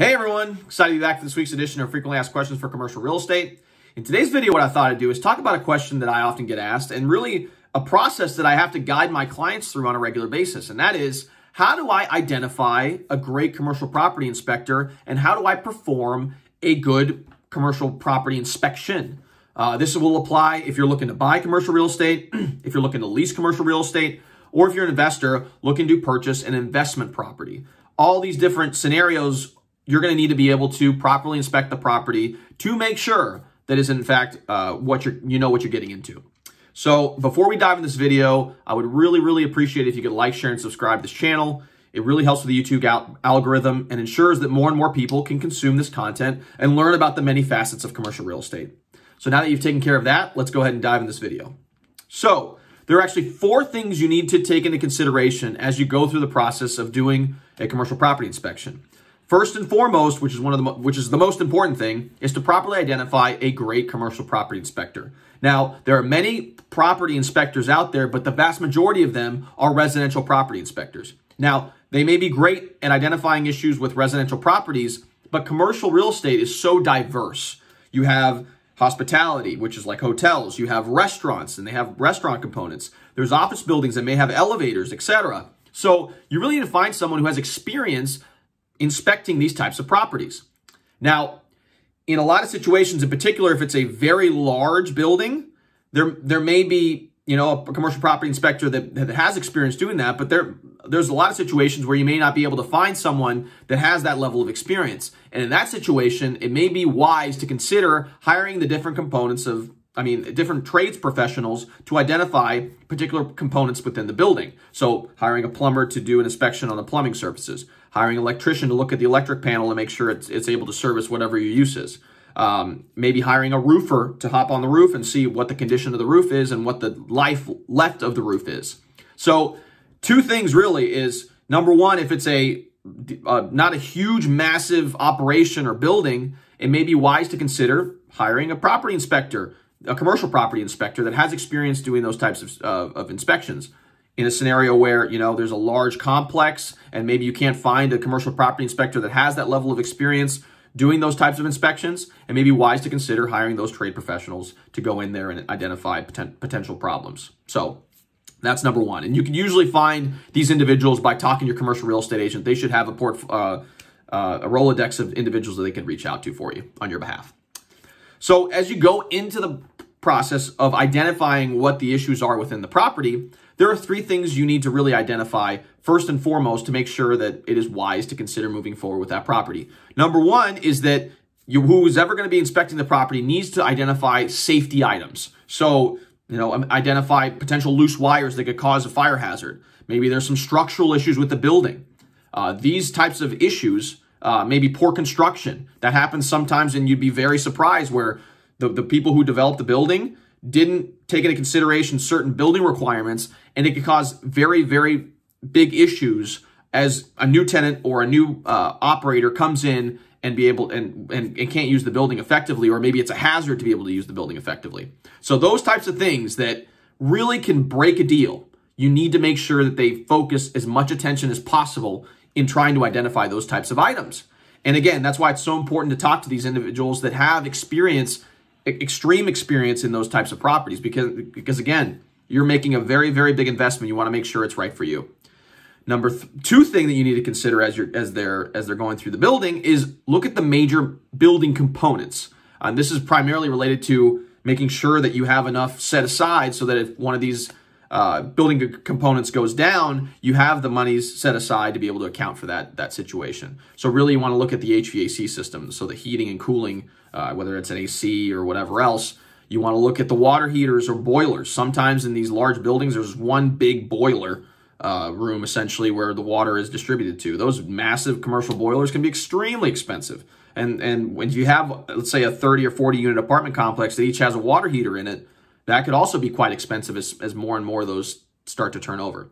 Hey everyone, excited to be back for this week's edition of Frequently Asked Questions for Commercial Real Estate. In today's video, what I thought I'd do is talk about a question that I often get asked and really a process that I have to guide my clients through on a regular basis. And that is, how do I identify a great commercial property inspector and how do I perform a good commercial property inspection? This will apply if you're looking to buy commercial real estate, if you're looking to lease commercial real estate, or if you're an investor looking to purchase an investment property. All these different scenarios, you're going to need to be able to properly inspect the property to make sure that is in fact what you're getting into. So before we dive in this video, I would really appreciate it if you could like, share, and subscribe to this channel. It really helps with the YouTube algorithm and ensures that more and more people can consume this content and learn about the many facets of commercial real estate. So now that you've taken care of that, let's go ahead and dive in this video. So there are actually 4 things you need to take into consideration as you go through the process of doing a commercial property inspection. First and foremost, which is the most important thing, is to properly identify a great commercial property inspector. Now, there are many property inspectors out there, but the vast majority of them are residential property inspectors. Now, they may be great at identifying issues with residential properties, but commercial real estate is so diverse. You have hospitality, which is like hotels. You have restaurants, and they have restaurant components. There's office buildings that may have elevators, etc. So you really need to find someone who has experience inspecting these types of properties. Now, in a lot of situations, in particular, if it's a very large building, there may be, a commercial property inspector that has experience doing that, but there's a lot of situations where you may not be able to find someone that has that level of experience. And in that situation, it may be wise to consider hiring the different components different trades professionals to identify particular components within the building. So hiring a plumber to do an inspection on the plumbing surfaces, hiring an electrician to look at the electric panel and make sure it's able to service whatever your use is. Maybe hiring a roofer to hop on the roof and see what the condition of the roof is and what the life left of the roof is. So 2 things really is, number one, if it's not a huge, massive operation or building, it may be wise to consider hiring a property inspector, a commercial property inspector that has experience doing those types of inspections. In a scenario where, there's a large complex and maybe you can't find a commercial property inspector that has that level of experience doing those types of inspections, it may be wise to consider hiring those trade professionals to go in there and identify potential problems. So that's number one. And you can usually find these individuals by talking to your commercial real estate agent. They should have a Rolodex of individuals that they can reach out to for you on your behalf. So as you go into the process of identifying what the issues are within the property, there are 3 things you need to really identify first and foremost to make sure that it is wise to consider moving forward with that property. Number one is that who's ever going to be inspecting the property needs to identify safety items. So, identify potential loose wires that could cause a fire hazard. Maybe there's some structural issues with the building. These types of issues, maybe poor construction. That happens sometimes, and you'd be very surprised where the people who developed the building didn't take into consideration certain building requirements, and it could cause very big issues as a new tenant or a new operator comes in and can't use the building effectively, or maybe it's a hazard to be able to use the building effectively. So those types of things that really can break a deal, you need to make sure that they focus as much attention as possible in trying to identify those types of items. And again, that's why it's so important to talk to these individuals that have extreme experience in those types of properties, because again, you're making a very big investment. You want to make sure it's right for you. Number 2 thing that you need to consider as they're going through the building is look at the major building components. This is primarily related to making sure that you have enough set aside so that if one of these building components goes down, you have the monies set aside to be able to account for that situation. So really you want to look at the HVAC system, so the heating and cooling, whether it's an AC or whatever else. You want to look at the water heaters or boilers. Sometimes in these large buildings, there's one big boiler room essentially where the water is distributed to. Those massive commercial boilers can be extremely expensive. And when you have, let's say, a 30 or 40 unit apartment complex that each has a water heater in it, that could also be quite expensive as more and more of those start to turn over.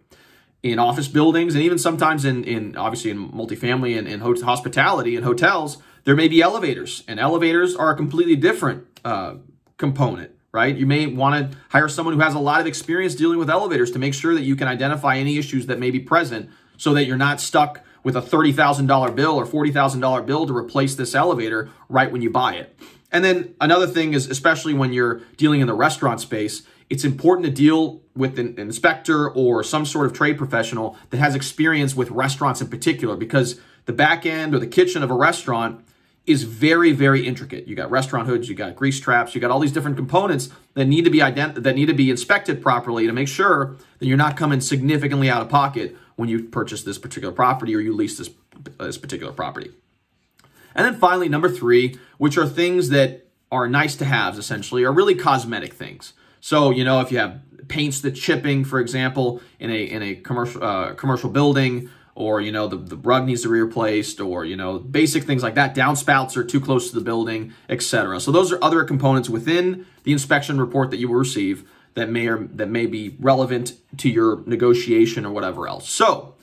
In office buildings, and even sometimes obviously in multifamily and hospitality and hotels, there may be elevators, and elevators are a completely different component, right? You may want to hire someone who has a lot of experience dealing with elevators to make sure that you can identify any issues that may be present so that you're not stuck with a $30,000 bill or $40,000 bill to replace this elevator right when you buy it. And then another thing is, especially when you're dealing in the restaurant space, it's important to deal with an inspector or some sort of trade professional that has experience with restaurants in particular, because the back end or the kitchen of a restaurant is very, very intricate. You got restaurant hoods, you got grease traps, you got all these different components that need to be inspected properly to make sure that you're not coming significantly out of pocket when you purchase this particular property or you lease this particular property. And then finally, number 3, which are things that are nice to haves, essentially, are really cosmetic things. So, you know, if you have paints that's chipping, for example, in a commercial building, or, you know, the rug needs to be replaced, or, you know, basic things like that. Downspouts are too close to the building, etc. So those are other components within the inspection report that you will receive that may be relevant to your negotiation or whatever else. So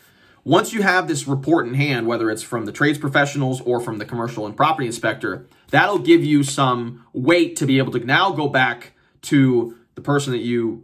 once you have this report in hand, whether it's from the trades professionals or from the commercial and property inspector, that'll give you some weight to be able to now go back to the person that you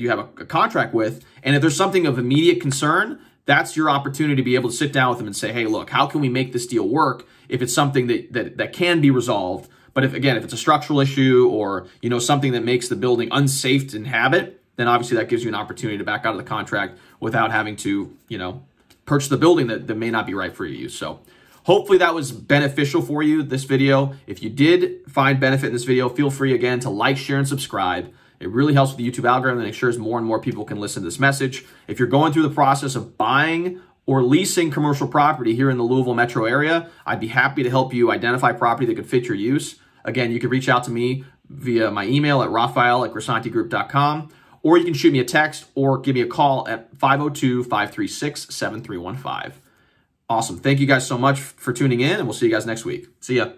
have a contract with. And if there's something of immediate concern, that's your opportunity to be able to sit down with them and say, hey, look, how can we make this deal work if it's something that can be resolved? But if it's a structural issue or, you know, something that makes the building unsafe to inhabit, then obviously that gives you an opportunity to back out of the contract without having to, you know, purchase the building that may not be right for your use. So hopefully that was beneficial for you, this video. If you did find benefit in this video, feel free again to like, share, and subscribe. It really helps with the YouTube algorithm and ensures more and more people can listen to this message. If you're going through the process of buying or leasing commercial property here in the Louisville metro area, I'd be happy to help you identify property that could fit your use. Again, you can reach out to me via my email at raphael@grisantigroup.com, or you can shoot me a text or give me a call at 502-536-7315. Awesome. Thank you guys so much for tuning in, and we'll see you guys next week. See ya.